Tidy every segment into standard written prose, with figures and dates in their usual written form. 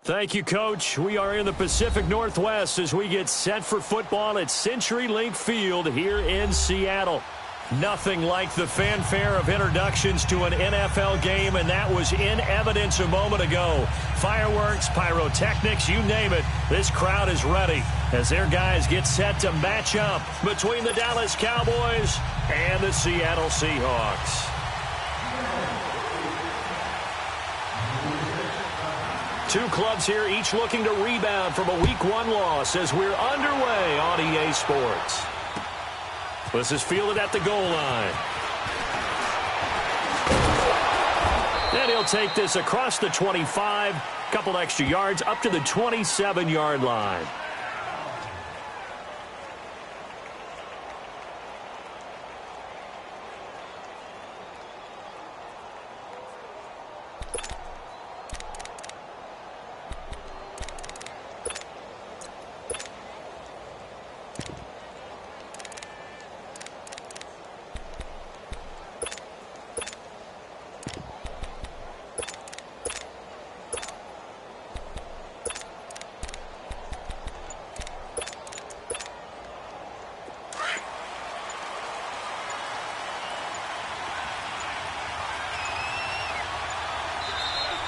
Thank you, Coach. We are in the Pacific Northwest as we get set for football at CenturyLink Field here in Seattle. Nothing like the fanfare of introductions to an NFL game, and that was in evidence a moment ago. Fireworks, pyrotechnics, you name it. This crowd is ready as their guys get set to match up between the Dallas Cowboys and the Seattle Seahawks. Two clubs here, each looking to rebound from a Week 1 loss as we're underway on EA Sports. This is fielded at the goal line. And he'll take this across the 25, couple extra yards up to the 27-yard line.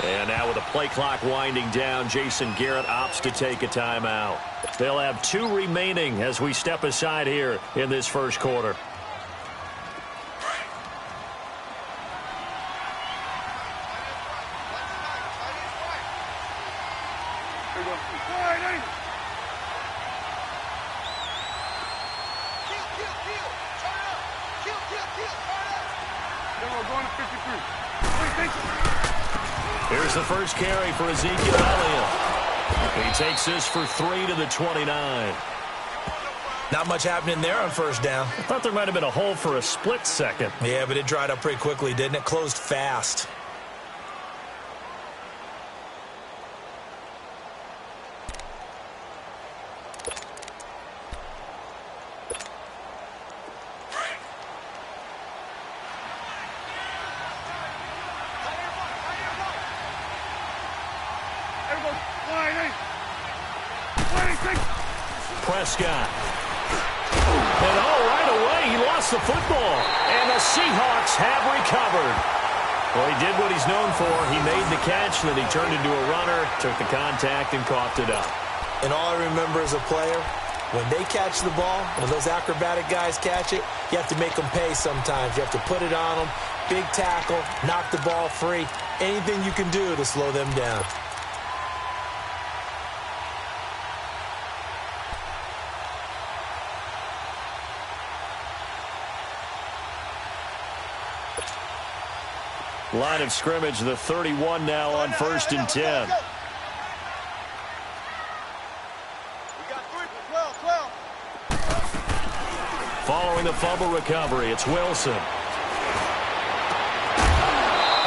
And now with the play clock winding down, Jason Garrett opts to take a timeout. They'll have 2 remaining as we step aside here in this first quarter. Here's the first carry for Ezekiel Elliott. He takes this for 3 to the 29. Not much happening there on first down. I thought there might have been a hole for a split second. Yeah, but it dried up pretty quickly, didn't it? Closed fast. Prescott. And right away, he lost the football. And the Seahawks have recovered. Well, he did what he's known for. He made the catch, then he turned into a runner, took the contact, and coughed it up. And all I remember as a player, when they catch the ball, when those acrobatic guys catch it, you have to make them pay sometimes. You have to put it on them, big tackle, knock the ball free. Anything you can do to slow them down. Line of scrimmage, the 31 now on 1st and 10. Following the fumble recovery, it's Wilson.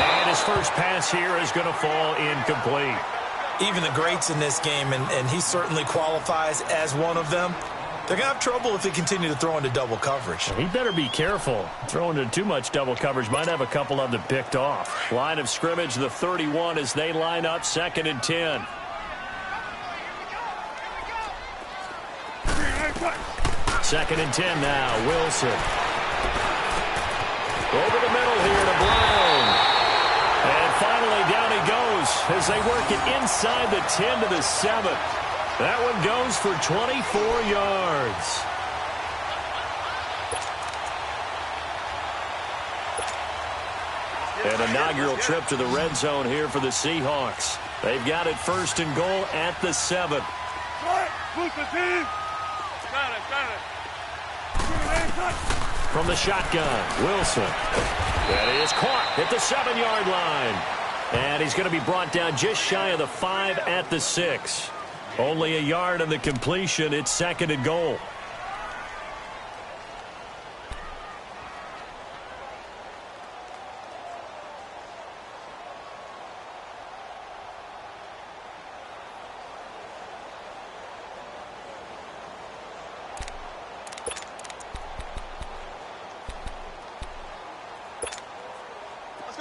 And his first pass here is going to fall incomplete. Even the greats in this game, and he certainly qualifies as one of them, they're going to have trouble if they continue to throw into double coverage. He better be careful. Throwing into too much double coverage might have a couple of them picked off. Line of scrimmage, the 31 as they line up 2nd and 10. Second and 10 now, Wilson. Over the middle here to Brown. And finally down he goes as they work it inside the 10 to the 7. That one goes for 24 yards. An inaugural trip to the red zone here for the Seahawks. They've got it 1st and goal at the 7. From the shotgun, Wilson. That is caught at the 7-yard line. And he's going to be brought down just shy of the 5 at the 6. Only a yard on the completion. It's 2nd and goal.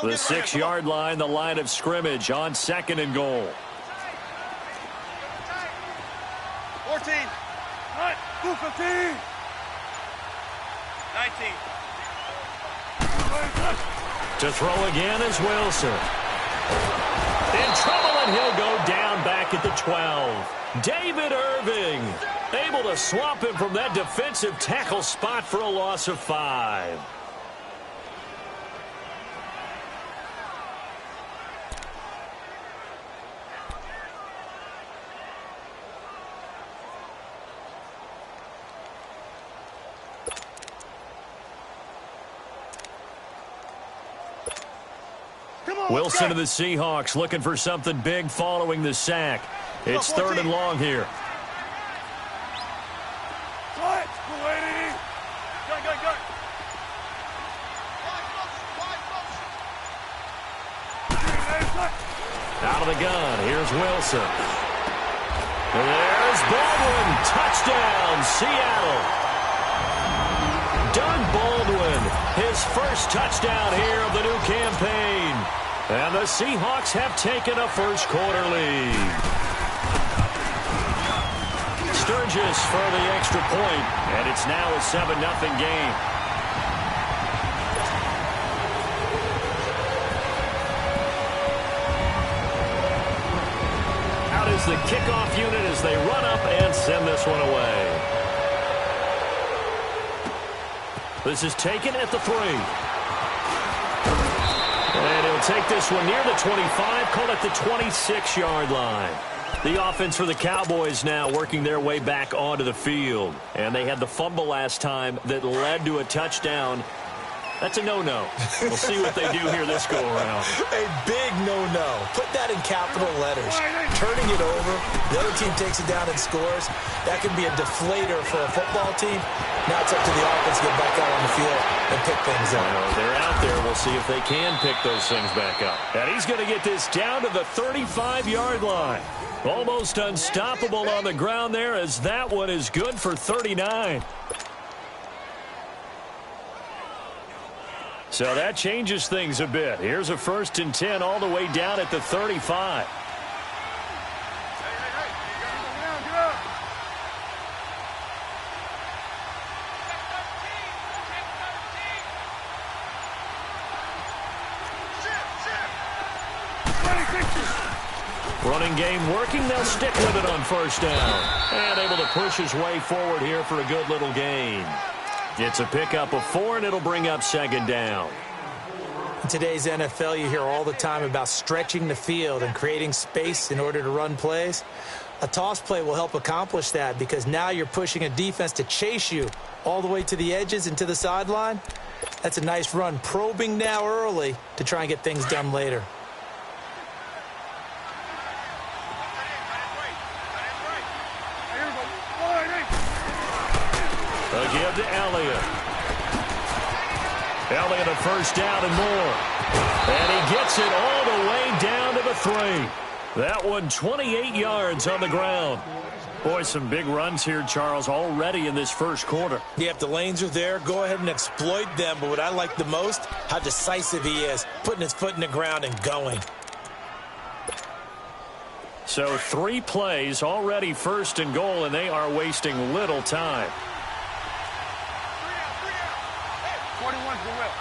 The 6-yard line, the line of scrimmage on 2nd and goal. 14. Cut. 15. 19. To throw again is Wilson. In trouble, and he'll go down back at the 12. David Irving able to swamp him from that defensive tackle spot for a loss of 5. Wilson to the Seahawks looking for something big following the sack. It's 3rd and long here. Out of the gun, here's Wilson. There's Baldwin. Touchdown, Seattle. Doug Baldwin, his first touchdown here of the new campaign. And the Seahawks have taken a first-quarter lead. Sturgis for the extra point, and it's now a 7-0 game. Out is the kickoff unit as they run up and send this one away. This is taken at the 3. And he'll take this one near the 25, call it the 26-yard line. The offense for the Cowboys now working their way back onto the field. And they had the fumble last time that led to a touchdown. That's a no-no. We'll see what they do here this go-around. A big no-no. Put that in capital letters. Turning it over, the other team takes it down and scores. That can be a deflator for a football team. Now it's up to the offense to get back out on the field and pick things up. Well, they're out there. We'll see if they can pick those things back up. And he's going to get this down to the 35-yard line. Almost unstoppable on the ground there as that one is good for 39. So that changes things a bit. Here's a 1st and 10 all the way down at the 35. Running game working. They'll stick with it on 1st down. And able to push his way forward here for a good little gain. It's a pickup of 4, and it'll bring up 2nd down. In today's NFL, you hear all the time about stretching the field and creating space in order to run plays. A toss play will help accomplish that because now you're pushing a defense to chase you all the way to the edges and to the sideline. That's a nice run, probing now early to try and get things done later. Give to Elliott. Elliott a 1st down and more. And he gets it all the way down to the 3. That one 28 yards on the ground. Boy, some big runs here, Charles, already in this 1st quarter. Yeah, if the lanes are there, go ahead and exploit them. But what I like the most, how decisive he is, putting his foot in the ground and going. So 3 plays, already 1st and goal, and they are wasting little time. 41 for Will.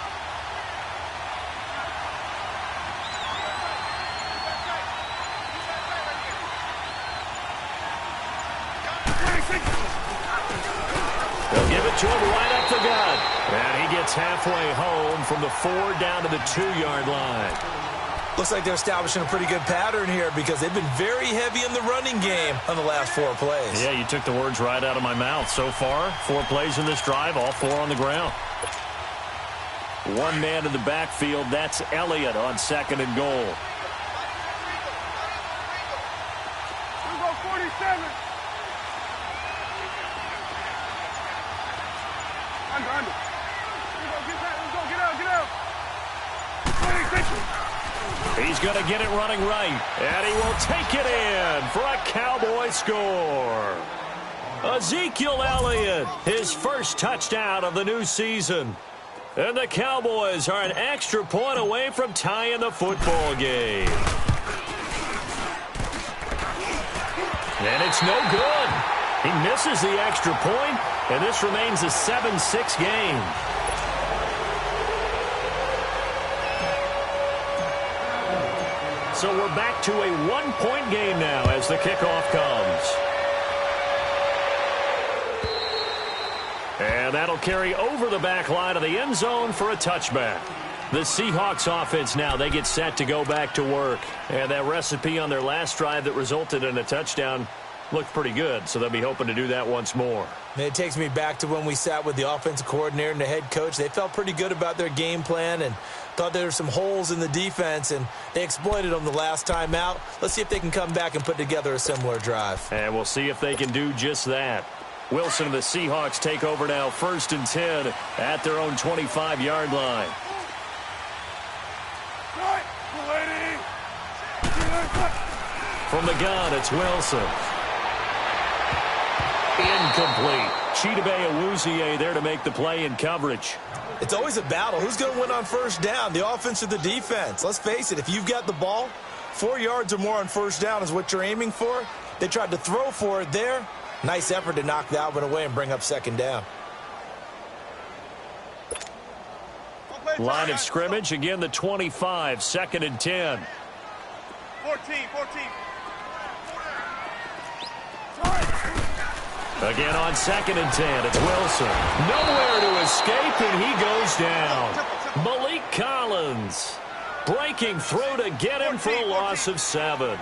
They'll give it to him right up the gut. And he gets halfway home from the 4 down to the 2-yard line. Looks like they're establishing a pretty good pattern here because they've been very heavy in the running game on the last 4 plays. Yeah, you took the words right out of my mouth. So far, 4 plays in this drive, all 4 on the ground. 1 man in the backfield. That's Elliott on 2nd and goal. We go 47. Under. Let's go, get out. 26. He's going to get it running right. And he will take it in for a Cowboy score. Ezekiel Elliott, his first touchdown of the new season. And the Cowboys are an extra point away from tying the football game. And it's no good. He misses the extra point, and this remains a 7-6 game. So we're back to a one-point game now as the kickoff comes. And that'll carry over the back line of the end zone for a touchback. The Seahawks offense now, they get set to go back to work. And that recipe on their last drive that resulted in a touchdown looked pretty good, so they'll be hoping to do that once more. It takes me back to when we sat with the offensive coordinator and the head coach. They felt pretty good about their game plan and thought there were some holes in the defense, and they exploited them the last time out. Let's see if they can come back and put together a similar drive. And we'll see if they can do just that. Wilson and the Seahawks take over now, 1st and 10 at their own 25-yard line. From the gun, it's Wilson. Incomplete. Chidobe Awuzie there to make the play in coverage. It's always a battle. Who's going to win on first down, the offense or the defense? Let's face it, if you've got the ball, 4 yards or more on first down is what you're aiming for. They tried to throw for it there. Nice effort to knock that one away and bring up 2nd down. Line of scrimmage, again the 25, 2nd and 10. 14. Again on 2nd and 10, it's Wilson. Nowhere to escape, and he goes down. Malik Collins breaking through to get him for a loss of 7.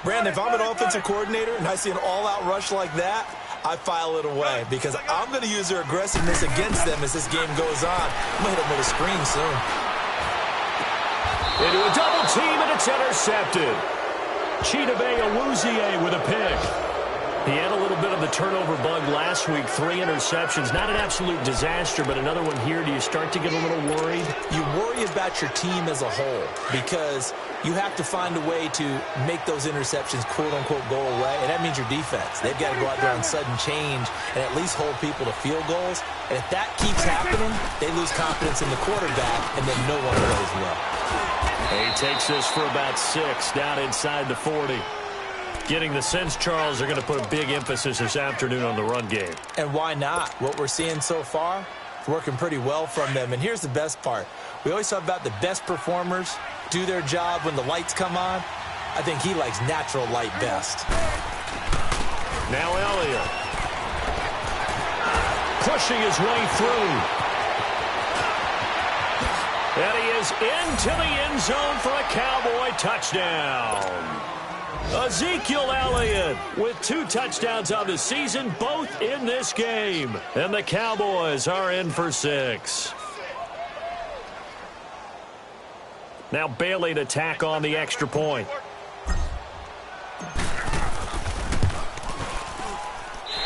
Brandon, if I'm an offensive coordinator and I see an all-out rush like that, I file it away because I'm going to use their aggressiveness against them as this game goes on. I'm going to hit them with a screen soon. Into a double team, and it's intercepted. Chidobe Awuzie with a pick. He had a little bit of the turnover bug last week, 3 interceptions. Not an absolute disaster, but another one here. Do you start to get a little worried? You worry about your team as a whole because you have to find a way to make those interceptions, quote-unquote, go away, and that means your defense. They've got to go out there on sudden change and at least hold people to field goals. And if that keeps happening, they lose confidence in the quarterback, and then no one plays well. He takes this for about 6 down inside the 40. Getting the sense, Charles, they're going to put a big emphasis this afternoon on the run game. And why not? What we're seeing so far, it's working pretty well from them. And here's the best part. We always talk about the best performers do their job when the lights come on. I think he likes natural light best. Now Elliott. Pushing his way through. And he is into the end zone for a Cowboy touchdown. Ezekiel Elliott with 2 touchdowns on the season, both in this game. And the Cowboys are in for 6. Now Bailey to tack on the extra point.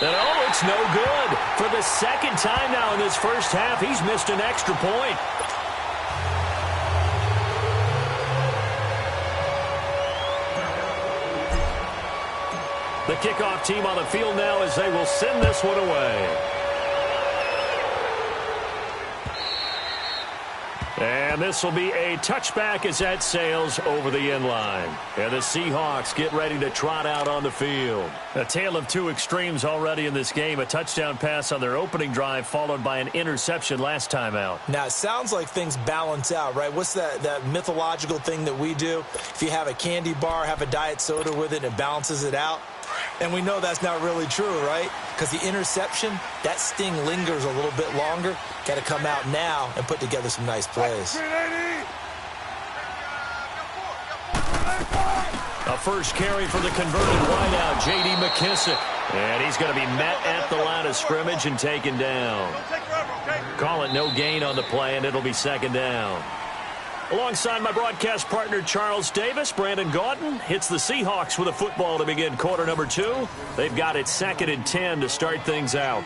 And oh, it's no good. For the 2nd time now in this first half, he's missed an extra point. The kickoff team on the field now as they will send this one away. And this will be a touchback as that sails over the end line. And the Seahawks get ready to trot out on the field. A tale of 2 extremes already in this game. A touchdown pass on their opening drive followed by an interception last time out. Now, it sounds like things balance out, right? What's that mythological thing that we do? If you have a candy bar, have a diet soda with it, and it balances it out. And we know that's not really true, right? Because the interception, that sting lingers a little bit longer. Got to come out now and put together some nice plays. A first carry for the converted wideout, J.D. McKissick. And he's going to be met at the line of scrimmage and taken down. Call it no gain on the play, and it'll be 2nd down. Alongside my broadcast partner, Charles Davis, Brandon Gaudin hits the Seahawks with a football to begin quarter number 2. They've got it 2nd and 10 to start things out.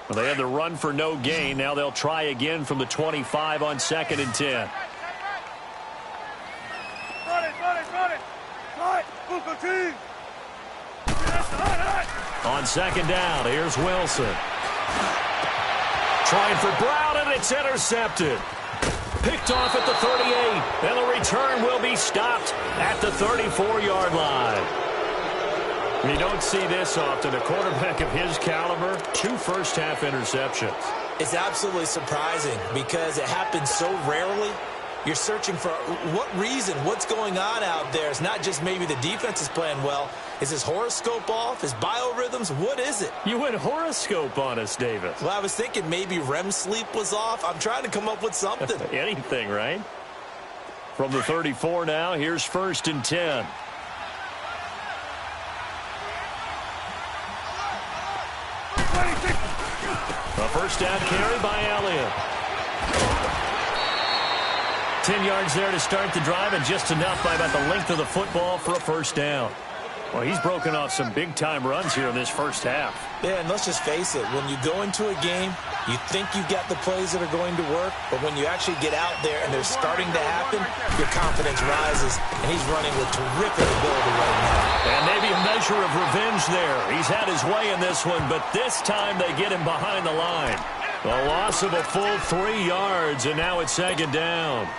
Well, they had the run for no gain. Now they'll try again from the 25 on 2nd and 10. On 2nd down, here's Wilson. trying for Brown, and it's intercepted. Picked off at the 38, and the return will be stopped at the 34-yard line. You don't see this often. A quarterback of his caliber, 2 first-half interceptions. It's absolutely surprising because it happens so rarely. You're searching for what reason, what's going on out there. It's not just maybe the defense is playing well. Is his horoscope off? His biorhythms? What is it? You went horoscope on us, Davis. Well, I was thinking maybe REM sleep was off. I'm trying to come up with something. Anything, right? From the 34 now, here's 1st and 10. A first down carry by Elliott. 10 yards there to start the drive, and just enough by about the length of the football for a first down. Well, he's broken off some big-time runs here in this first half. Yeah, and let's just face it. When you go into a game, you think you've got the plays that are going to work, but when you actually get out there and they're starting to happen, your confidence rises, and he's running with terrific ability right now. And maybe a measure of revenge there. He's had his way in this one, but this time they get him behind the line. A loss of a full 3 yards, and now it's 2nd down.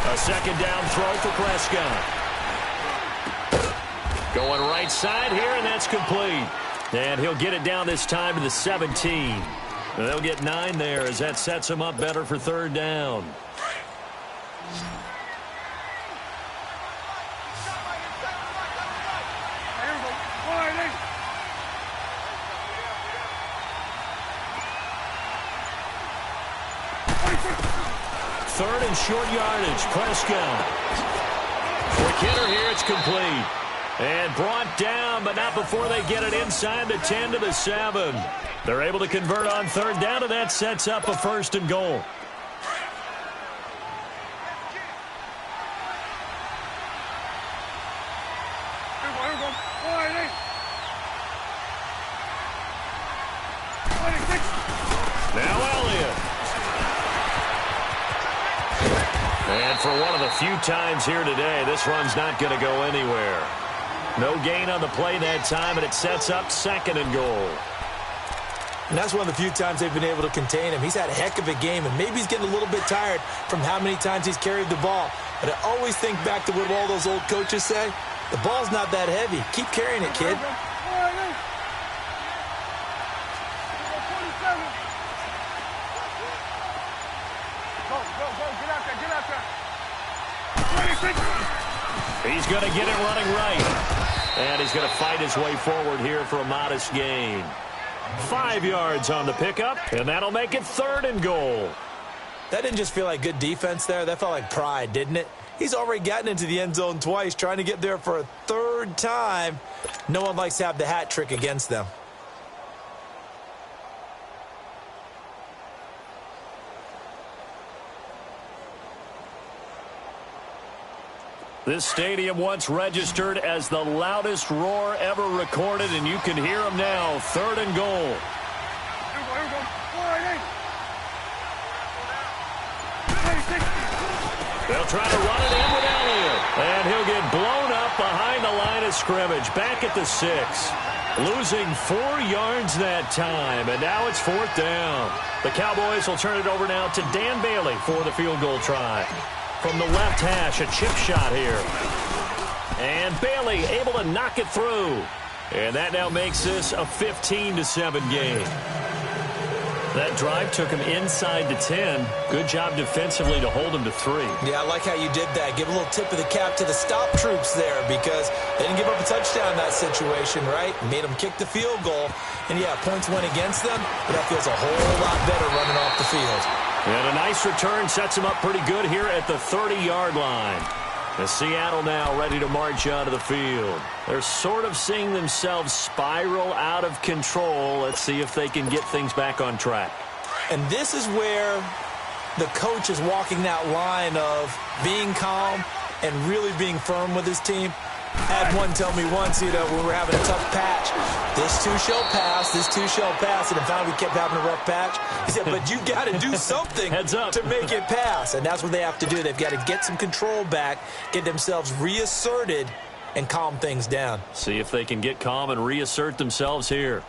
A 2nd down throw for Prescott. Going right side here, and that's complete. And he'll get it down this time to the 17. They'll get 9 there as that sets him up better for 3rd down. Third and short yardage. Prescott. Quick hitter here. It's complete. And brought down, but not before they get it inside the 10 to the 7. They're able to convert on 3rd down, and that sets up a 1st and goal. Now Elliott. And for one of the few times here today, this run's not going to go anywhere. No gain on the play that time, and it sets up 2nd and goal. And that's one of the few times they've been able to contain him. He's had a heck of a game, and maybe he's getting a little bit tired from how many times he's carried the ball. But I always think back to what all those old coaches say. The ball's not that heavy. Keep carrying it, kid. He's going to get it running right. And he's going to fight his way forward here for a modest gain. 5 yards on the pickup, and that'll make it 3rd and goal. That didn't just feel like good defense there. That felt like pride, didn't it? He's already gotten into the end zone twice, trying to get there for a 3rd time. No one likes to have the hat trick against them. This stadium once registered as the loudest roar ever recorded, and you can hear them now. 3rd and goal. They'll try to run it in with Elliott, and he'll get blown up behind the line of scrimmage. Back at the 6. Losing 4 yards that time, and now it's 4th down. The Cowboys will turn it over now to Dan Bailey for the field goal try. From the left hash, a chip shot here. And Bailey able to knock it through. And that now makes this a 15-7 game. That drive took him inside the 10. Good job defensively to hold him to 3. Yeah, I like how you did that. Give a little tip of the cap to the stop troops there because they didn't give up a touchdown in that situation, right? Made them kick the field goal. And, yeah, points went against them, but that feels a whole lot better running off the field. And a nice return sets him up pretty good here at the 30-yard line. As Seattle now ready to march out of the field. They're sort of seeing themselves spiral out of control. Let's see if they can get things back on track. And this is where the coach is walking that line of being calm and really being firm with his team. Had one tell me once, when we were having a tough patch, this too shall pass, this too shall pass, and finally we kept having a rough patch. He said, but you got to do something Heads up to make it pass, and that's what they have to do. They've got to get some control back, get themselves reasserted, and calm things down. See if they can get calm and reassert themselves here.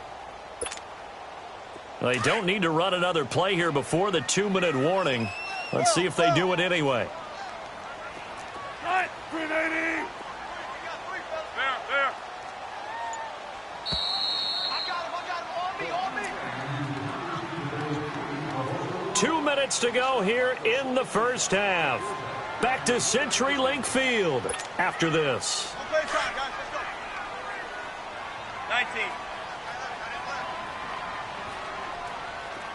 They don't need to run another play here before the 2-minute warning. Let's see if they do it anyway. Right, 380. There. 2 minutes to go here in the first half. Back to CenturyLink Field after this. Play time, guys. Let's go. 19.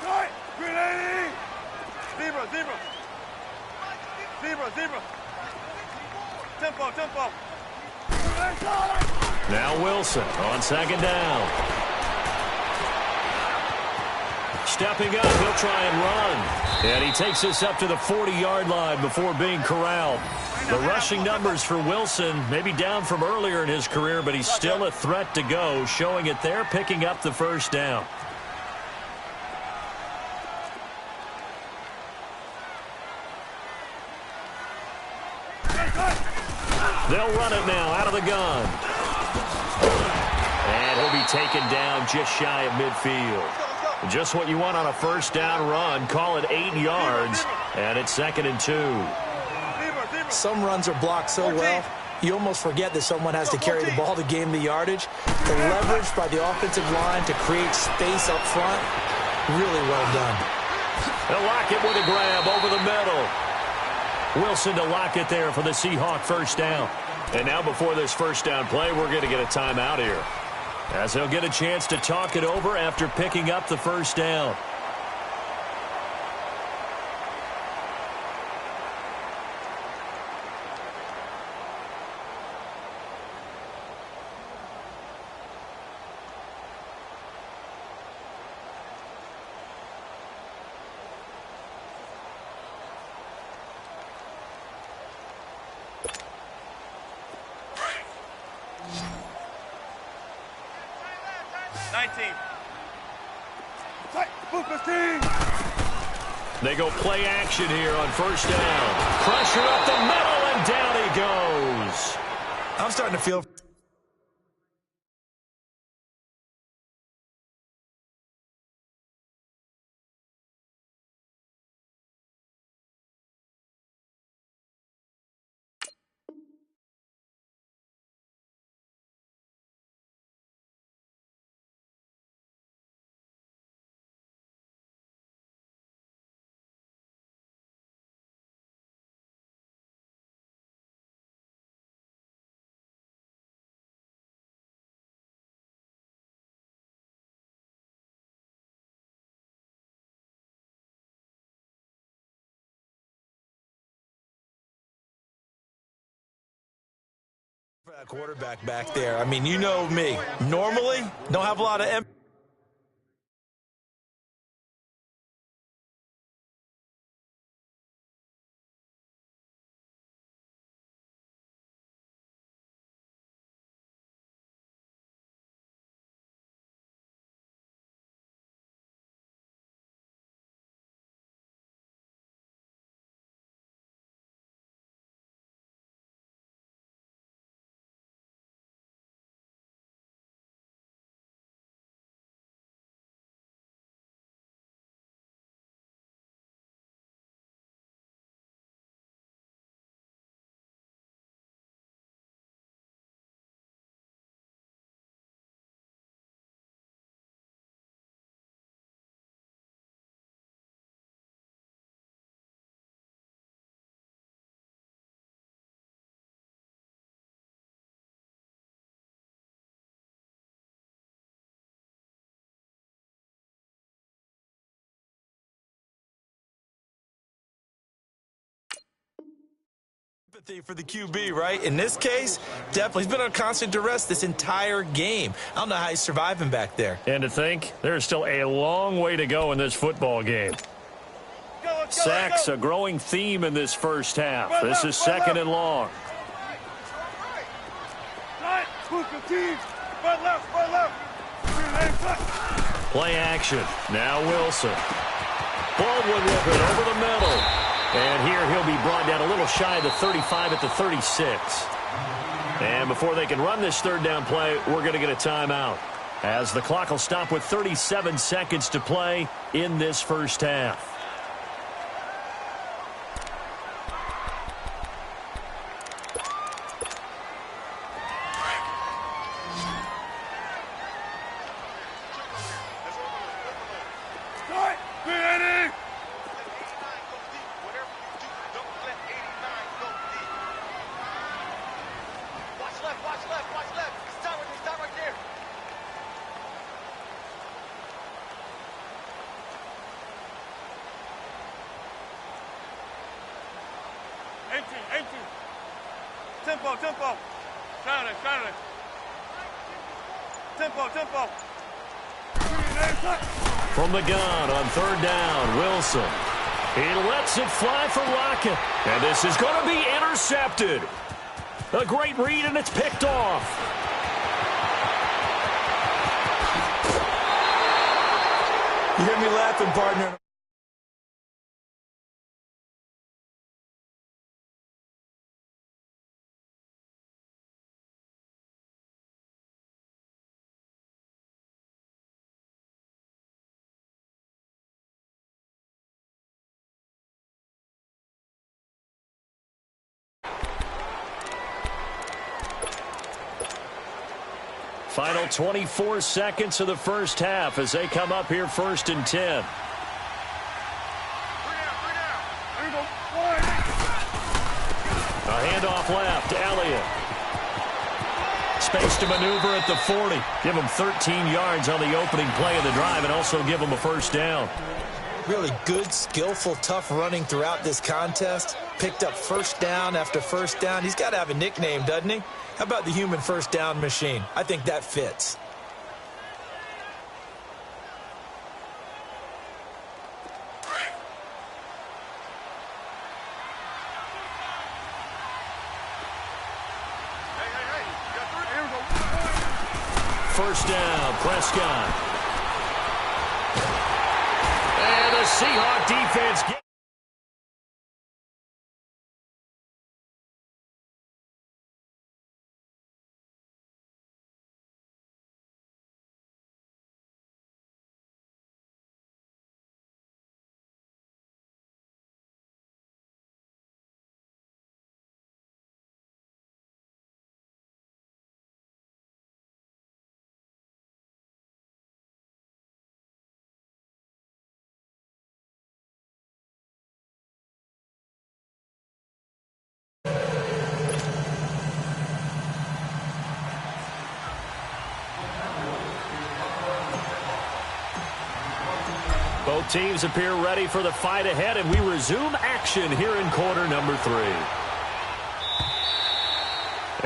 Right, 380. Zebra. Tempo. Now Wilson on second down. Stepping up, he'll try and run. And he takes this up to the 40-yard line before being corralled. The rushing numbers for Wilson maybe down from earlier in his career, but he's still a threat to go, showing it there, picking up the first down. They'll run it now out of the gun. And he'll be taken down just shy of midfield. Just what you want on a first down run. Call it 8 yards. And it's 2nd and 2. Some runs are blocked so well, you almost forget that someone has to carry the ball to gain the yardage. The leverage by the offensive line to create space up front, really well done. They'll lock it with a grab over the middle. Wilson to lock it there for the Seahawk first down. And now before this first down play, we're going to get a timeout here, as he'll get a chance to talk it over after picking up the first down. They go play action here on first down. Pressure up the middle, and down he goes. I'm starting to feel... that quarterback back there. I mean, you know me. Normally, don't have a lot of... for the QB, right? In this case, definitely. He's been on constant duress this entire game. I don't know how he's surviving back there. And to think, there's still a long way to go in this football game. Sacks, a growing theme in this first half. This is 2nd and long. Push the team. Right left, right left. Grenade, cut. Play action. Now Wilson. Baldwin with it over the middle. And here he'll be brought down a little shy of the 35 at the 36. And before they can run this third down play, we're going to get a timeout, as the clock will stop with 37 seconds to play in this first half. Start. Grenade. Watch left. Stop right there. Empty. Tempo. Saturday. Tempo. Grenade, cut. From the gun on third down, Wilson. He lets it fly for Lockett. And this is going to be intercepted. A great read, and it's picked off. You hear me laughing, partner? Final 24 seconds of the first half as they come up here first and 10. There you go. Wide. A handoff left to Elliott. Space to maneuver at the 40. Give him 13 yards on the opening play of the drive and also give him a first down. Really good, skillful, tough running throughout this contest. Picked up first down after first down. He's got to have a nickname, doesn't he? How about the human first down machine? I think that fits. Here we go. First down, Prescott. And the Seahawk defense gets... Both teams appear ready for the fight ahead, and we resume action here in quarter number 3.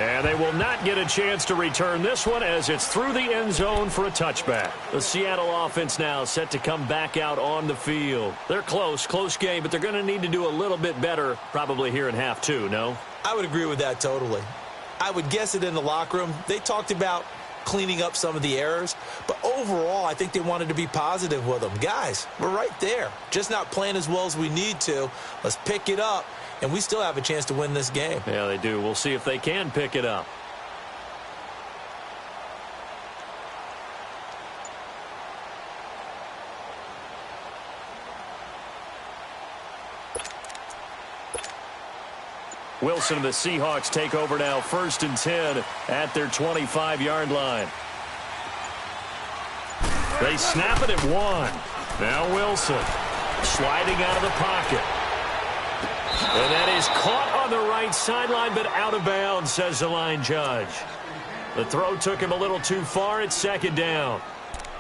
And they will not get a chance to return this one as it's through the end zone for a touchback. The Seattle offense now set to come back out on the field. They're close game, but they're going to need to do a little bit better probably here in half 2, no? I would agree with that totally. I would guess it in the locker room. They talked about cleaning up some of the errors, but overall I think they wanted to be positive with them. Guys, we're right there, just not playing as well as we need to. Let's pick it up, and we still have a chance to win this game. Yeah, they do. We'll see if they can pick it up. Wilson and the Seahawks take over now, first and 10 at their 25-yard line. They snap it at 1. Now Wilson sliding out of the pocket. And that is caught on the right sideline, but out of bounds, says the line judge. The throw took him a little too far. It's second down.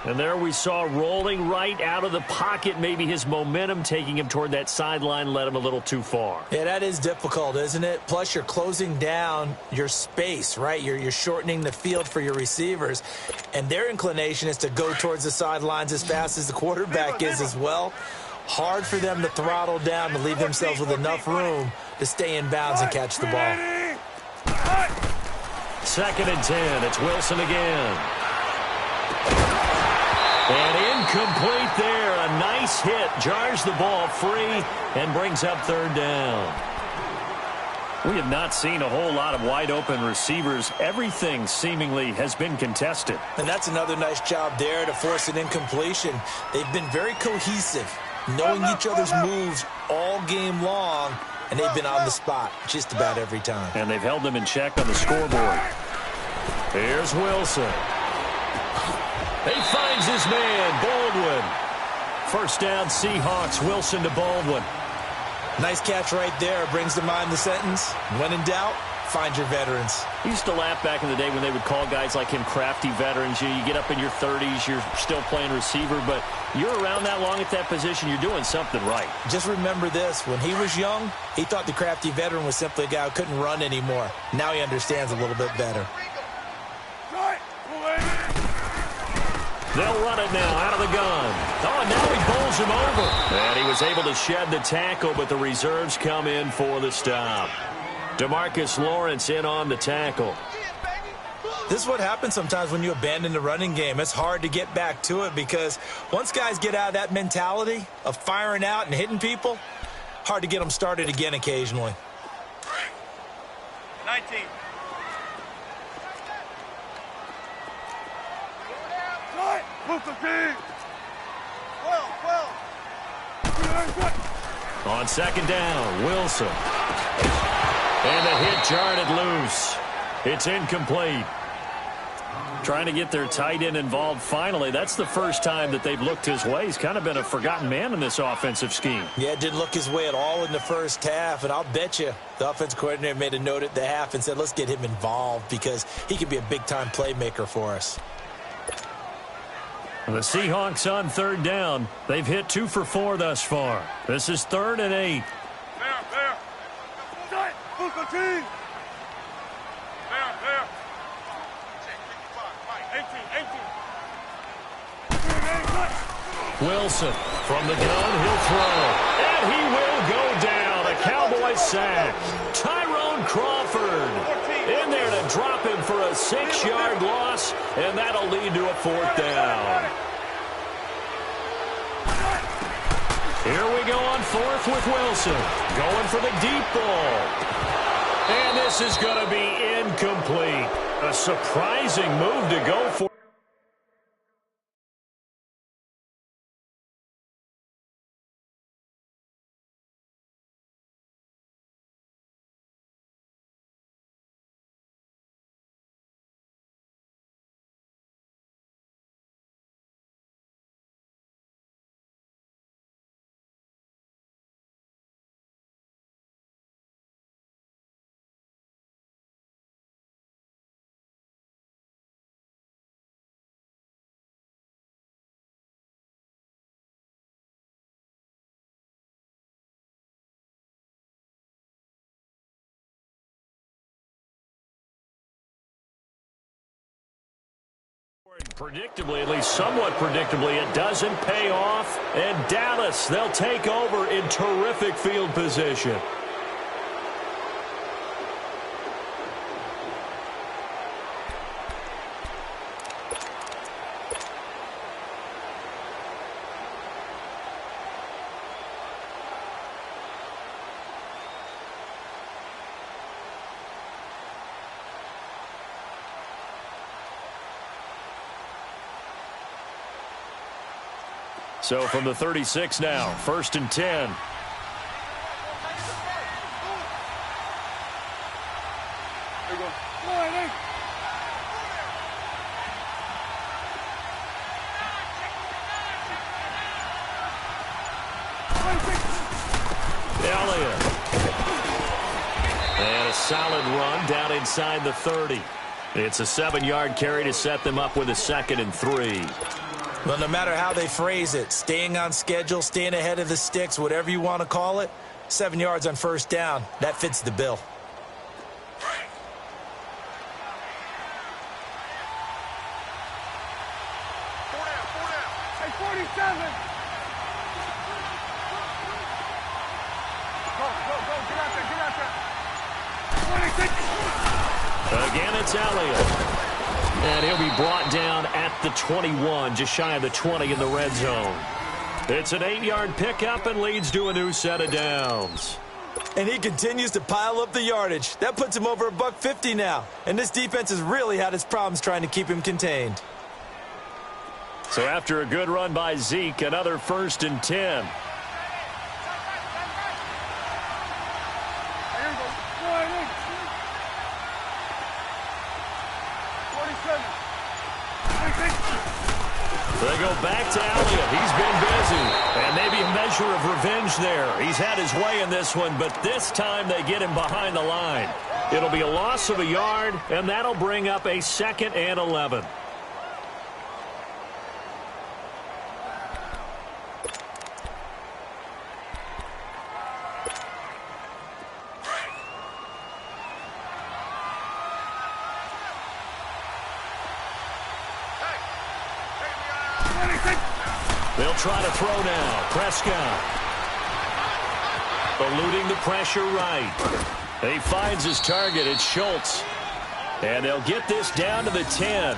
And there we saw rolling right out of the pocket. Maybe his momentum taking him toward that sideline led him a little too far. Yeah, that is difficult, isn't it? Plus, you're closing down your space, right? You're shortening the field for your receivers. And their inclination is to go towards the sidelines as fast as the quarterback is as well. Hard for them to throttle down to leave themselves with enough room to stay in bounds and catch the ball. 2nd and 10. It's Wilson again. And incomplete there. A nice hit. Jars the ball free and brings up 3rd down. We have not seen a whole lot of wide-open receivers. Everything seemingly has been contested. And that's another nice job there to force an incompletion. They've been very cohesive, knowing each other's moves all game long, and they've been on the spot just about every time. And they've held them in check on the scoreboard. Here's Wilson. He finds his man, Baldwin. 1st down, Seahawks. Wilson to Baldwin. Nice catch right there. Brings to mind the sentence, when in doubt, find your veterans. I used to laugh back in the day when they would call guys like him crafty veterans. You get up in your 30s, you're still playing receiver, but you're around that long at that position, you're doing something right. Just remember this. When he was young, he thought the crafty veteran was simply a guy who couldn't run anymore. Now he understands a little bit better. They'll run it now out of the gun. Oh, and now he bowls him over. And he was able to shed the tackle, but the reserves come in for the stop. DeMarcus Lawrence in on the tackle. This is what happens sometimes when you abandon the running game. It's hard to get back to it because once guys get out of that mentality of firing out and hitting people, hard to get them started again occasionally. 19. Move the team. 12. On 2nd down, Wilson. And the hit jarred it loose. It's incomplete. Trying to get their tight end involved finally. That's the first time that they've looked his way. He's kind of been a forgotten man in this offensive scheme. Yeah, it didn't look his way at all in the 1st half, and I'll bet you the offensive coordinator made a note at the half and said, let's get him involved because he could be a big-time playmaker for us. The Seahawks on 3rd down. They've hit 2 for 4 thus far. This is 3rd and 8. There. Move the team. There. 18. Wilson from the gun. He'll throw. And he will go down. A Cowboys sack. Tyrone Crawford in there to drop him for a 6-yard loss, and that'll lead to a 4th down. Here we go on 4th with Wilson. Going for the deep ball. And this is going to be incomplete. A surprising move to go for. Predictably, at least somewhat predictably, it doesn't pay off. And Dallas, they'll take over in terrific field position. So from the 36 now, 1st and 10. There you go. Elliott. And a solid run down inside the 30. It's a 7-yard carry to set them up with a 2nd and 3. Well, no matter how they phrase it, staying on schedule, staying ahead of the sticks, whatever you want to call it, 7 yards on 1st down, that fits the bill. Hey, 47. Go, get out there. 26. Again, it's Elliott. And he'll be brought down at the 21, just shy of the 20 in the red zone. It's an 8-yard pickup and leads to a new set of downs. And he continues to pile up the yardage. That puts him over $150 now. And this defense has really had its problems trying to keep him contained. So after a good run by Zeke, another 1st and 10. They go back to Elliott. He's been busy. And maybe a measure of revenge there. He's had his way in this one, but this time they get him behind the line. It'll be a loss of a yard, and that'll bring up a 2nd and 11. They'll try to throw now. Prescott. Eluding the pressure right. He finds his target. It's Schultz. And they'll get this down to the 10.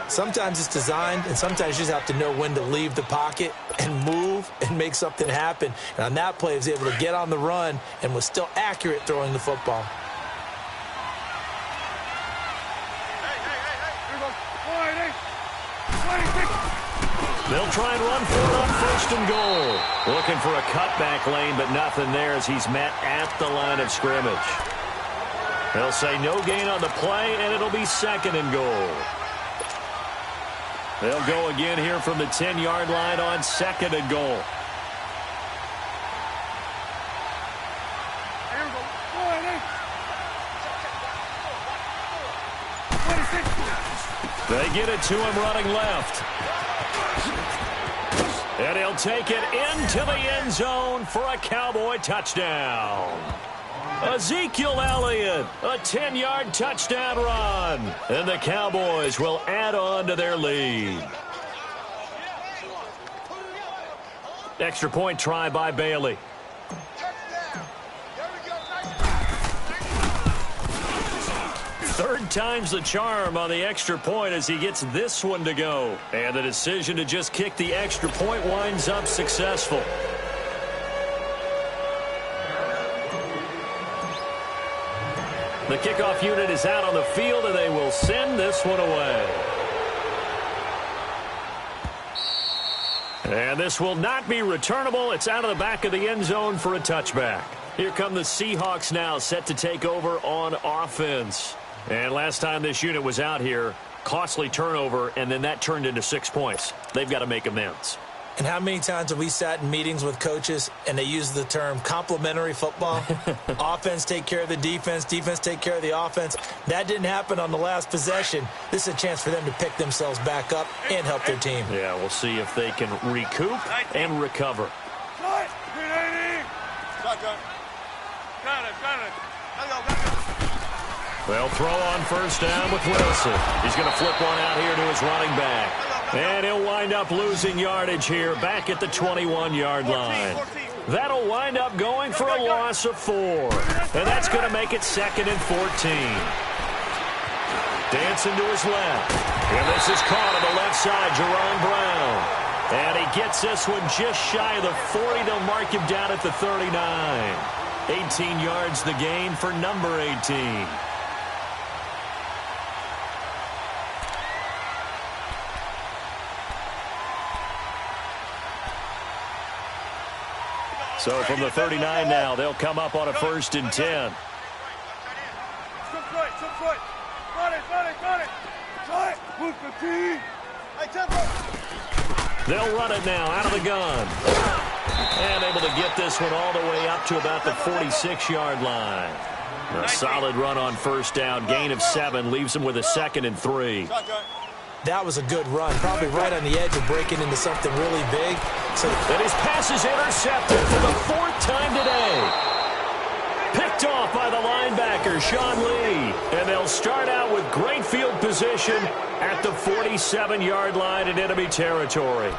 Sometimes it's designed, and sometimes you just have to know when to leave the pocket and move and make something happen. And on that play, he was able to get on the run and was still accurate throwing the football. They'll try and run for it on 1st and goal. Looking for a cutback lane, but nothing there as he's met at the line of scrimmage. They'll say no gain on the play, and it'll be 2nd and goal. They'll go again here from the 10-yard line on 2nd and goal. They get it to him running left. And he'll take it into the end zone for a Cowboy touchdown. Ezekiel Elliott, a 10-yard touchdown run. And the Cowboys will add on to their lead. Extra point try by Bailey. Third time's the charm on the extra point as he gets this one to go. And the decision to just kick the extra point winds up successful. The kickoff unit is out on the field, and they will send this one away. And this will not be returnable. It's out of the back of the end zone for a touchback. Here come the Seahawks now, set to take over on offense. And last time this unit was out here, costly turnover, and then that turned into 6 points. They've got to make amends. And how many times have we sat in meetings with coaches and they use the term complementary football? Offense take care of the defense, defense take care of the offense. That didn't happen on the last possession. This is a chance for them to pick themselves back up and help their team. Yeah, we'll see if they can recoup and recover. They'll throw on 1st down with Wilson. He's going to flip one out here to his running back. And he'll wind up losing yardage here back at the 21-yard line. That'll wind up going for a loss of 4. And that's going to make it 2nd and 14. Dancing to his left. And this is caught on the left side, Jerron Brown. And he gets this one just shy of the 40. They'll mark him down at the 39. 18 yards the gain for number 18. So from the 39 now, they'll come up on a 1st and 10. They'll run it now out of the gun. And able to get this one all the way up to about the 46-yard line. A solid run on 1st down. Gain of 7 leaves them with a 2nd and 3. That was a good run, probably right on the edge of breaking into something really big. And his pass is intercepted for the 4th time today. Picked off by the linebacker, Sean Lee. And they'll start out with great field position at the 47-yard line in enemy territory.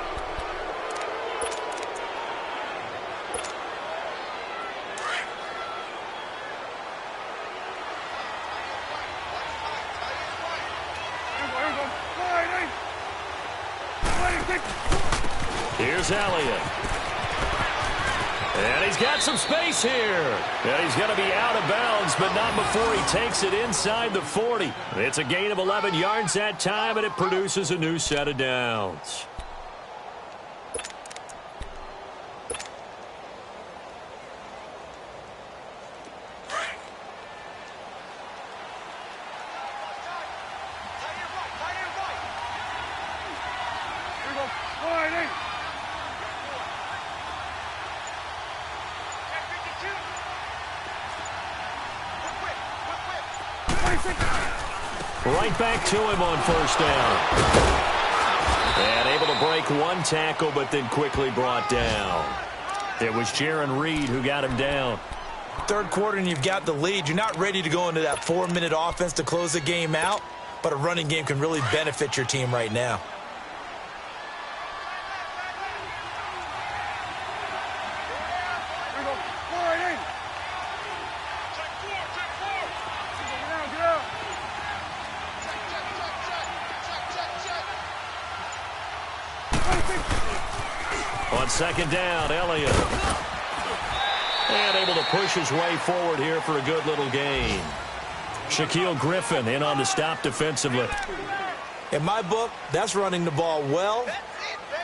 Here's Elliott. And he's got some space here. And he's going to be out of bounds, but not before he takes it inside the 40. It's a gain of 11 yards that time, and it produces a new set of downs. Right back to him on first down. And able to break one tackle, but then quickly brought down. It was Jaron Reed who got him down. Third quarter and you've got the lead. You're not ready to go into that 4-minute offense to close the game out, but a running game can really benefit your team right now. On second down, Elliott. And able to push his way forward here for a good little gain. Shaquille Griffin in on the stop defensively. In my book, that's running the ball well,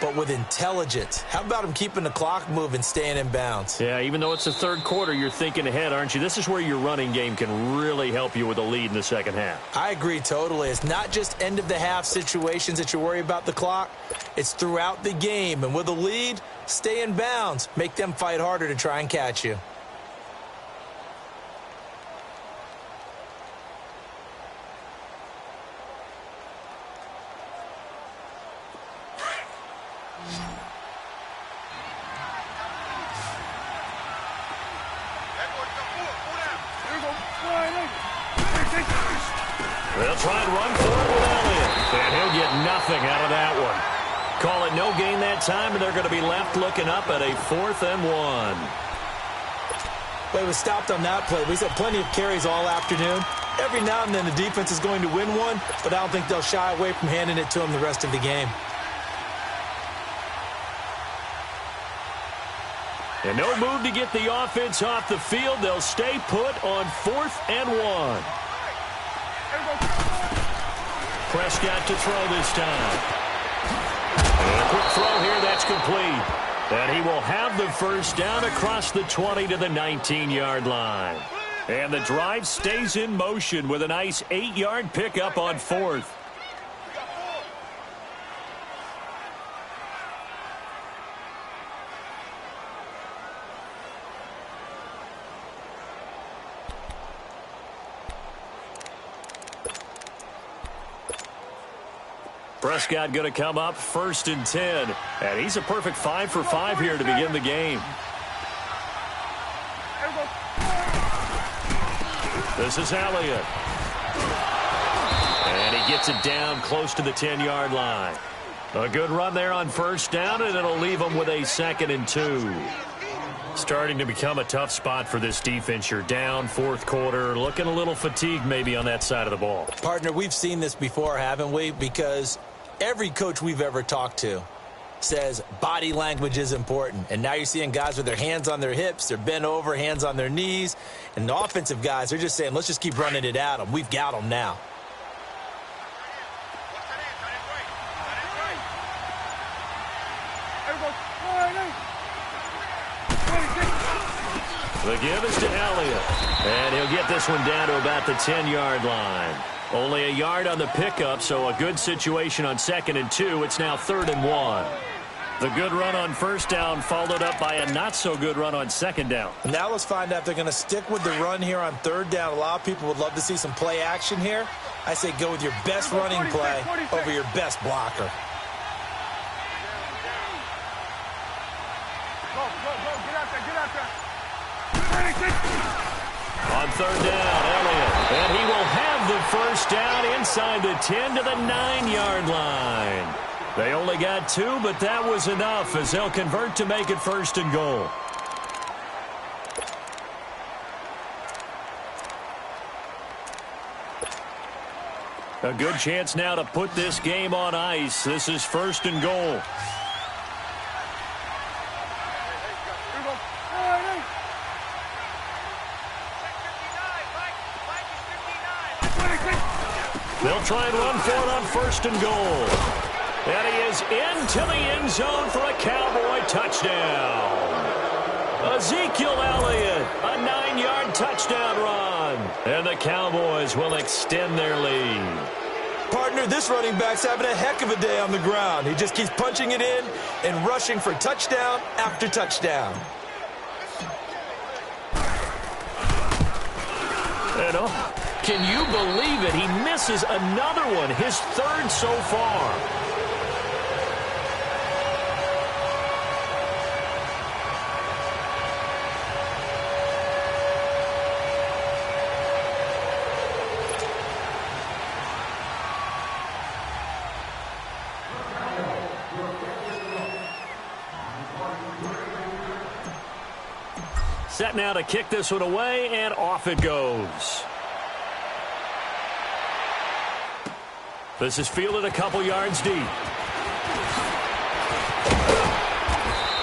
but with intelligence. How about him keeping the clock moving, staying in bounds? Yeah, even though it's the third quarter, you're thinking ahead, aren't you? This is where your running game can really help you with a lead in the second half. I agree totally. It's not just end-of-the-half situations that you worry about the clock. It's throughout the game. And with a lead, stay in bounds. Make them fight harder to try and catch you. They'll try and run forward with Elliott. And he'll get nothing out of that one. Call it no gain that time, and they're going to be left looking up at a 4th and 1. Well, he was stopped on that play. We've had plenty of carries all afternoon. Every now and then the defense is going to win one, but I don't think they'll shy away from handing it to him the rest of the game. And no move to get the offense off the field. They'll stay put on 4th and 1. Prescott to throw this time. And a quick throw here, that's complete. And he will have the first down across the 20 to the 19-yard line. And the drive stays in motion with a nice 8-yard pickup on 4th. Prescott going to come up 1st and 10. And he's a perfect 5 for 5 here to begin the game. This is Elliott. And he gets it down close to the 10-yard line. A good run there on first down, and it'll leave him with a 2nd and 2. Starting to become a tough spot for this defense. You're down 4th quarter, looking a little fatigued maybe on that side of the ball. Partner, we've seen this before, haven't we? Because every coach we've ever talked to says body language is important. And now you're seeing guys with their hands on their hips, they're bent over, hands on their knees. And the offensive guys, they're just saying, let's just keep running it at them. We've got them now. The give is to Elliott. And he'll get this one down to about the 10-yard line. Only a yard on the pickup, so a good situation on 2nd and 2. It's now 3rd and 1. The good run on first down followed up by a not-so-good run on 2nd down. Now let's find out if they're going to stick with the run here on 3rd down. A lot of people would love to see some play action here. I say go with your best running play over your best blocker. On 3rd down, Elliott. And he will have the first down inside the 10 to the 9-yard line. They only got 2, but that was enough as they'll convert to make it 1st and goal. A good chance now to put this game on ice. This is 1st and goal. They'll try and run for it on 1st and goal. And he is into the end zone for a Cowboy touchdown. Ezekiel Elliott, a 9-yard touchdown run. And the Cowboys will extend their lead. Partner, this running back's having a heck of a day on the ground. He just keeps punching it in and rushing for touchdown after touchdown. And can you believe it? He misses another one, his 3rd so far. Set now to kick this one away, and off it goes. This is fielded a couple yards deep.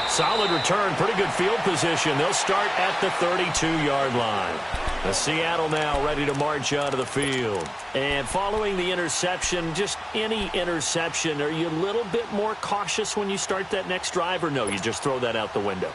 Solid return, pretty good field position. They'll start at the 32-yard line. The Seattle now ready to march onto the field. And following the interception, just any interception, are you a little bit more cautious when you start that next drive, or no, you just throw that out the window?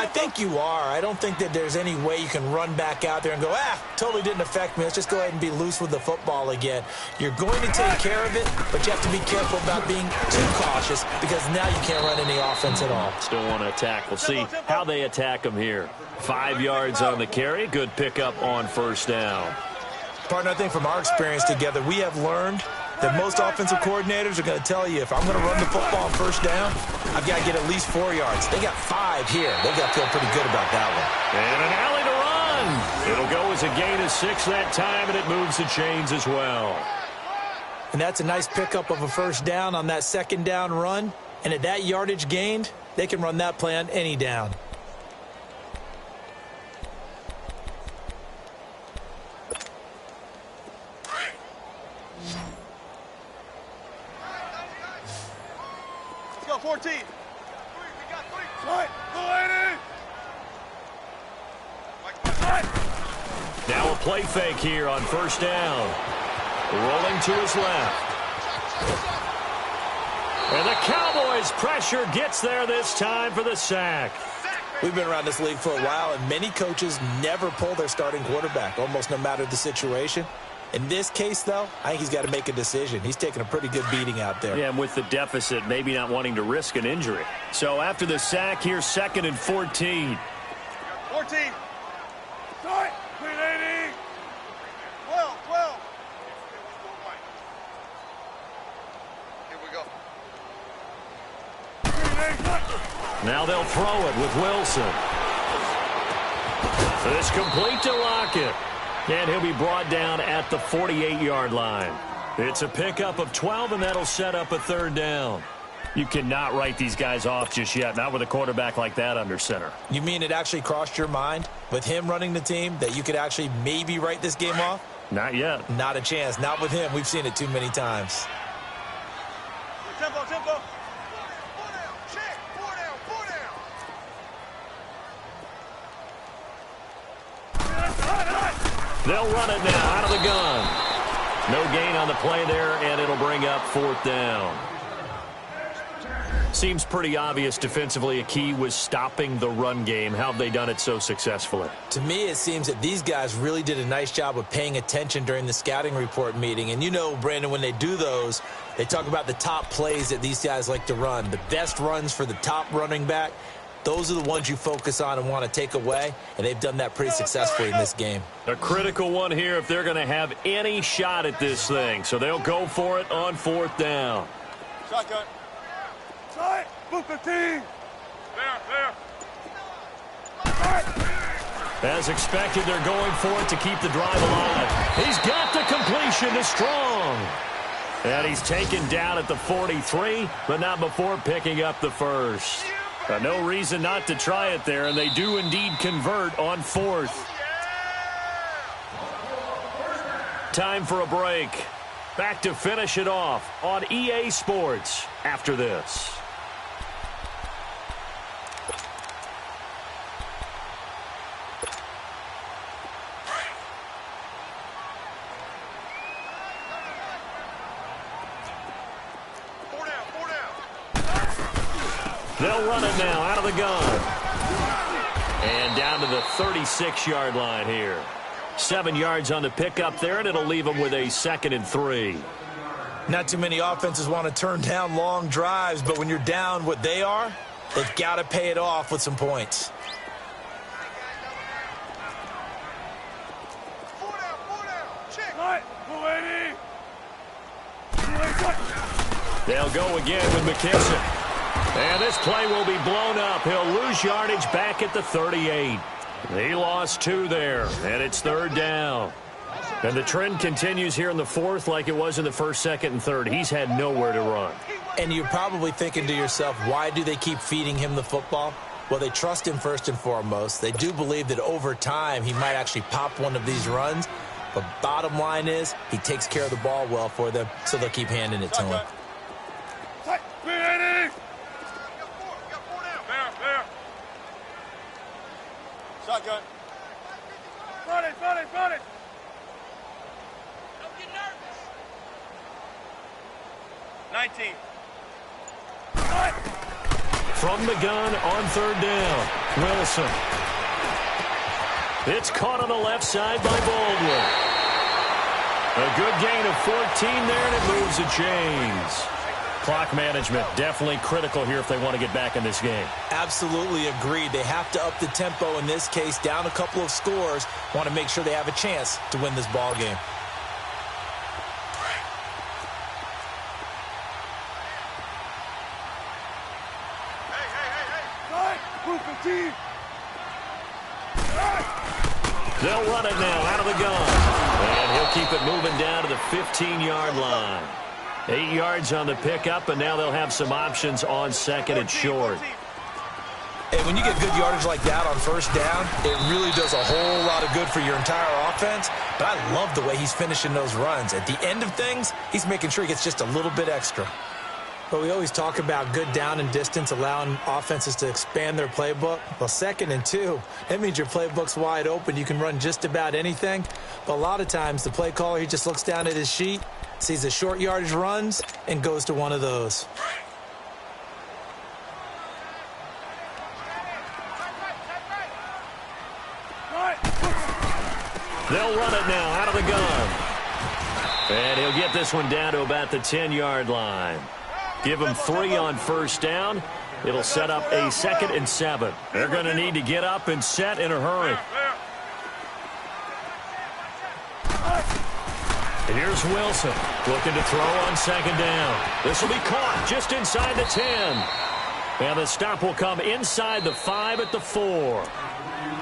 I think you are. I don't think that there's any way you can run back out there and go, totally didn't affect me. Let's just go ahead and be loose with the football again. You're going to take care of it, but you have to be careful about being too cautious because now you can't run any offense at all. Still want to attack. We'll see how they attack them here. 5 yards on the carry. Good pickup on 1st down. Partner, I think from our experience together, we have learned that most offensive coordinators are going to tell you, if I'm going to run the football on 1st down, I've got to get at least 4 yards. They got 5 here. They've got to feel pretty good about that one. And an alley to run. It'll go as a gain of 6 that time, and it moves the chains as well. And that's a nice pickup of a 1st down on that 2nd down run. And at that yardage gained, they can run that play on any down. Let's go, 14. We got 3. Right, go lady! Now a play fake here on 1st down. Rolling to his left. And the Cowboys' pressure gets there this time for the sack. We've been around this league for a while, and many coaches never pull their starting quarterback, almost no matter the situation. In this case, though, I think he's got to make a decision. He's taking a pretty good beating out there. Yeah, and with the deficit, maybe not wanting to risk an injury. So after the sack, here's 2nd and 14. 14. Start, 380! 12. Here we go. 380! Now they'll throw it with Wilson. This complete to Lockett. And he'll be brought down at the 48-yard line. It's a pickup of 12, and that'll set up a 3rd down. You cannot write these guys off just yet, not with a quarterback like that under center. You mean it actually crossed your mind with him running the team that you could actually maybe write this game off? Not yet. Not a chance. Not with him. We've seen it too many times. Tempo. 4 down. Check. 4 down. 4 down. They'll run it now out of the gun. No gain on the play there, and it'll bring up 4th down. Seems pretty obvious defensively a key was stopping the run game. How have they done it so successfully? To me, it seems that these guys really did a nice job of paying attention during the scouting report meeting. And you know, Brandon, when they do those, they talk about the top plays that these guys like to run. The best runs for the top running back. Those are the ones you focus on and want to take away, and they've done that pretty successfully in this game. A critical one here if they're going to have any shot at this thing. So they'll go for it on 4th down. Shotgun. Start, move 15! There. As expected, they're going for it to keep the drive alive. He's got the completion to Strong. And he's taken down at the 43, but not before picking up the 1st. No reason not to try it there, and they do indeed convert on 4th. Time for a break. Back to finish it off on EA Sports after this. They'll run it now out of the gun. And down to the 36-yard line here. 7 yards on the pickup there, and it'll leave them with a 2nd and 3. Not too many offenses want to turn down long drives, but when you're down what they are, they've got to pay it off with some points. They'll go again with McKissick. And this play will be blown up. He'll lose yardage back at the 38. He lost 2 there, and it's 3rd down. And the trend continues here in the 4th like it was in the 1st, 2nd, and 3rd. He's had nowhere to run. And you're probably thinking to yourself, why do they keep feeding him the football? Well, they trust him first and foremost. They do believe that over time he might actually pop one of these runs. But bottom line is he takes care of the ball well for them, so they'll keep handing it to him. Shotgun. Run it. Don't get nervous. 19. From the gun on 3rd down, Wilson. It's caught on the left side by Baldwin. A good gain of 14 there, and it moves the chains. Clock management definitely critical here if they want to get back in this game. Absolutely agreed. They have to up the tempo in this case, down a couple of scores. Want to make sure they have a chance to win this ball game. They'll run it now out of the gun. And he'll keep it moving down to the 15-yard line. 8 yards on the pickup, and now they'll have some options on 2nd and short. Hey, when you get good yardage like that on 1st down, it really does a whole lot of good for your entire offense. But I love the way he's finishing those runs. At the end of things, he's making sure he gets just a little bit extra. But we always talk about good down and distance, allowing offenses to expand their playbook. Well, 2nd and 2, that means your playbook's wide open. You can run just about anything. But a lot of times, the play caller, he just looks down at his sheet, sees the short yardage runs, and goes to one of those. They'll run it now out of the gun. And he'll get this one down to about the 10-yard line. Give him 3 on 1st down. It'll set up a 2nd and 7. They're going to need to get up and set in a hurry. And here's Wilson looking to throw on 2nd down. This will be caught just inside the 10. And the stop will come inside the 5 at the 4.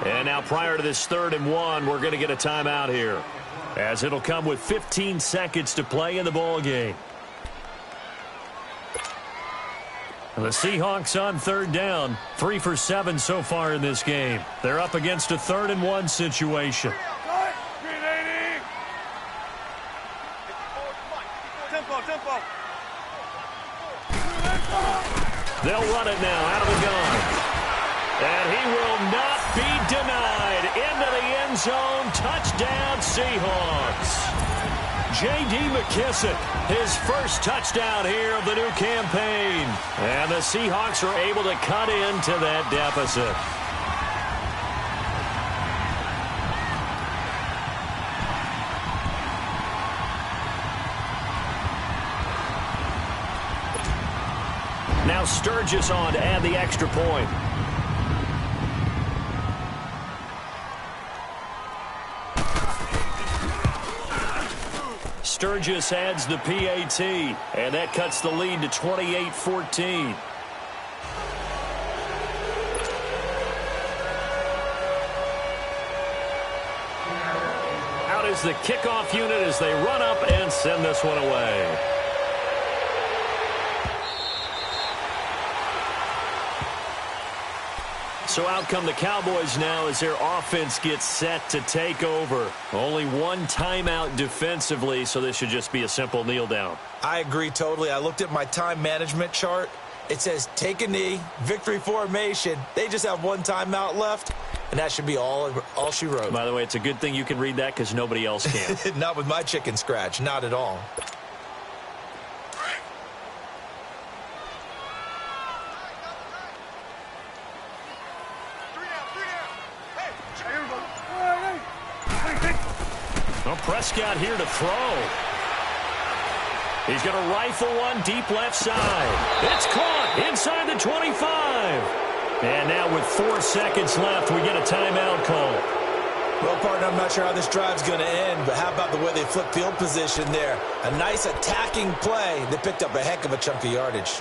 And now prior to this 3rd and 1, we're going to get a timeout here, as it'll come with 15 seconds to play in the ball game. And the Seahawks on 3rd down, 3 for 7 so far in this game. They're up against a 3rd and 1 situation. Tempo. They'll run it now out of the gun. And he will not be denied. Into the end zone. Touchdown, Seahawks. J.D. McKissick, his first touchdown here of the new campaign. And the Seahawks are able to cut into that deficit. Now Sturgis on to add the extra point. Sturgis adds the PAT, and that cuts the lead to 28-14. Out is the kickoff unit as they run up and send this one away. So out come the Cowboys now as their offense gets set to take over. Only one timeout defensively, so this should just be a simple kneel down. I agree totally. I looked at my time management chart. It says take a knee, victory formation. They just have one timeout left, and that should be all she wrote. By the way, it's a good thing you can read that because nobody else can. Not with my chicken scratch. Not at all. Prescott here to throw. He's going to rifle one deep left side. It's caught inside the 25. And now with 4 seconds left, we get a timeout call. Well, partner, I'm not sure how this drive's going to end, but how about the way they flip field position there? A nice attacking play. They picked up a heck of a chunk of yardage.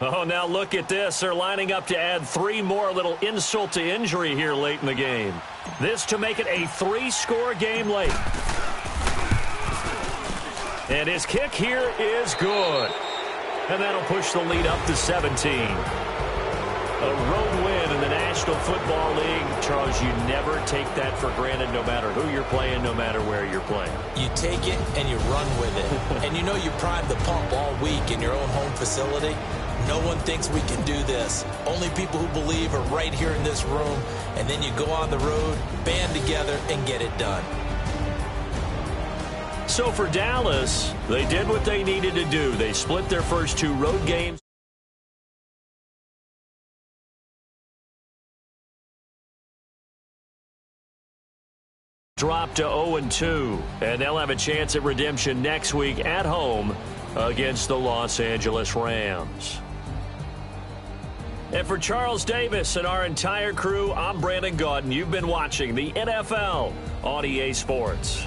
Oh, now look at this. They're lining up to add 3 more, a little insult to injury here late in the game. This to make it a 3-score game late. And his kick here is good. And that'll push the lead up to 17. A road win in the National Football League. Charles, you never take that for granted no matter who you're playing, no matter where you're playing. You take it and you run with it. And you know you primed the pump all week in your own home facility. No one thinks we can do this. Only people who believe are right here in this room. And then you go on the road, band together, and get it done. So for Dallas, they did what they needed to do. They split their first 2 road games. Drop to 0-2, and they'll have a chance at redemption next week at home against the Los Angeles Rams. And for Charles Davis and our entire crew, I'm Brandon Gaudin. You've been watching the NFL on EA Sports.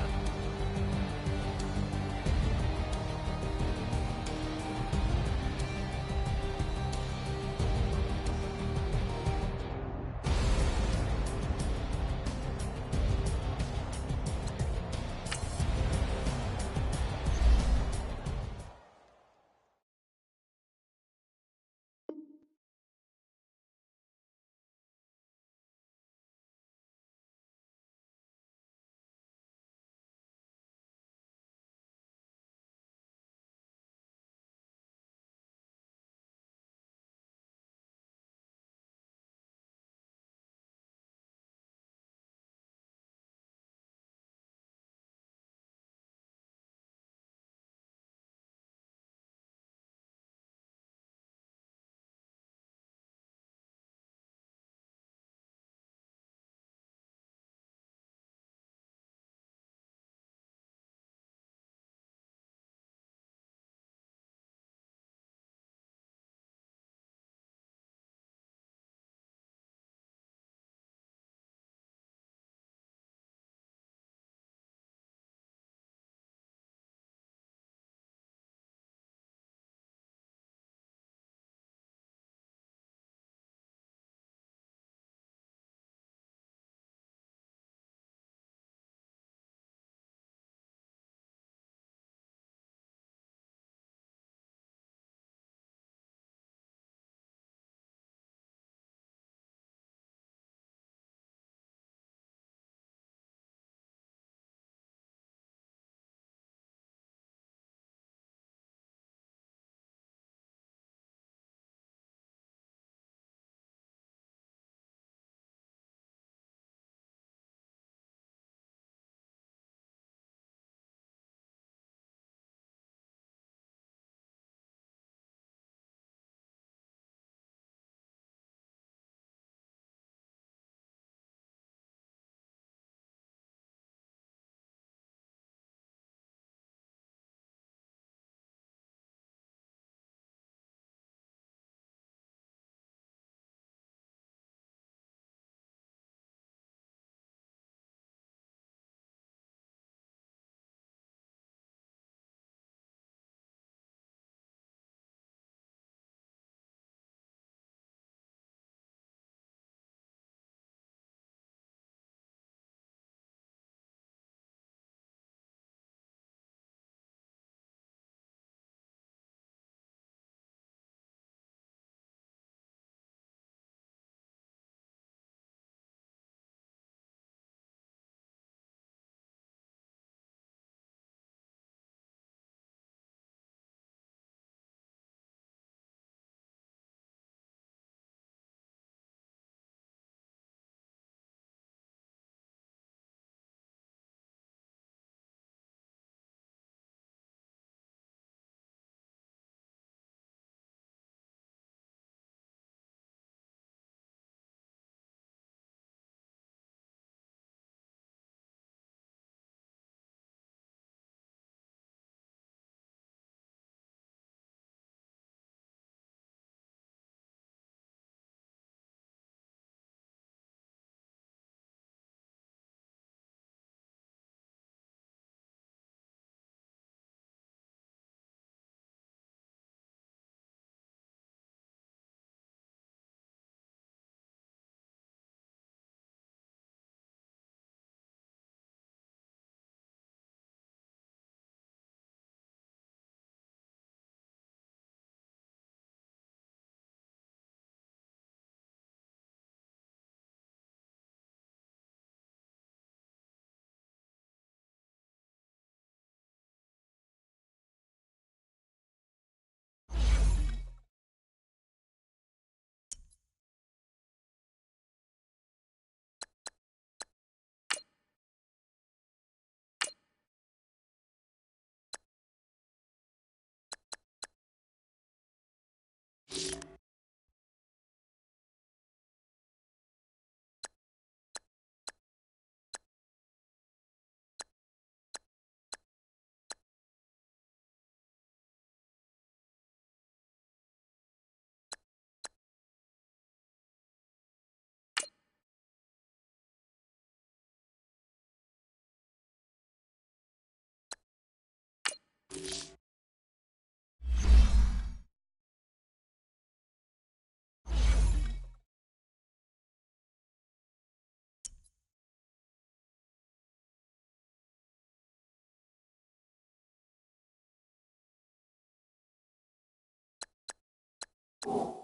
you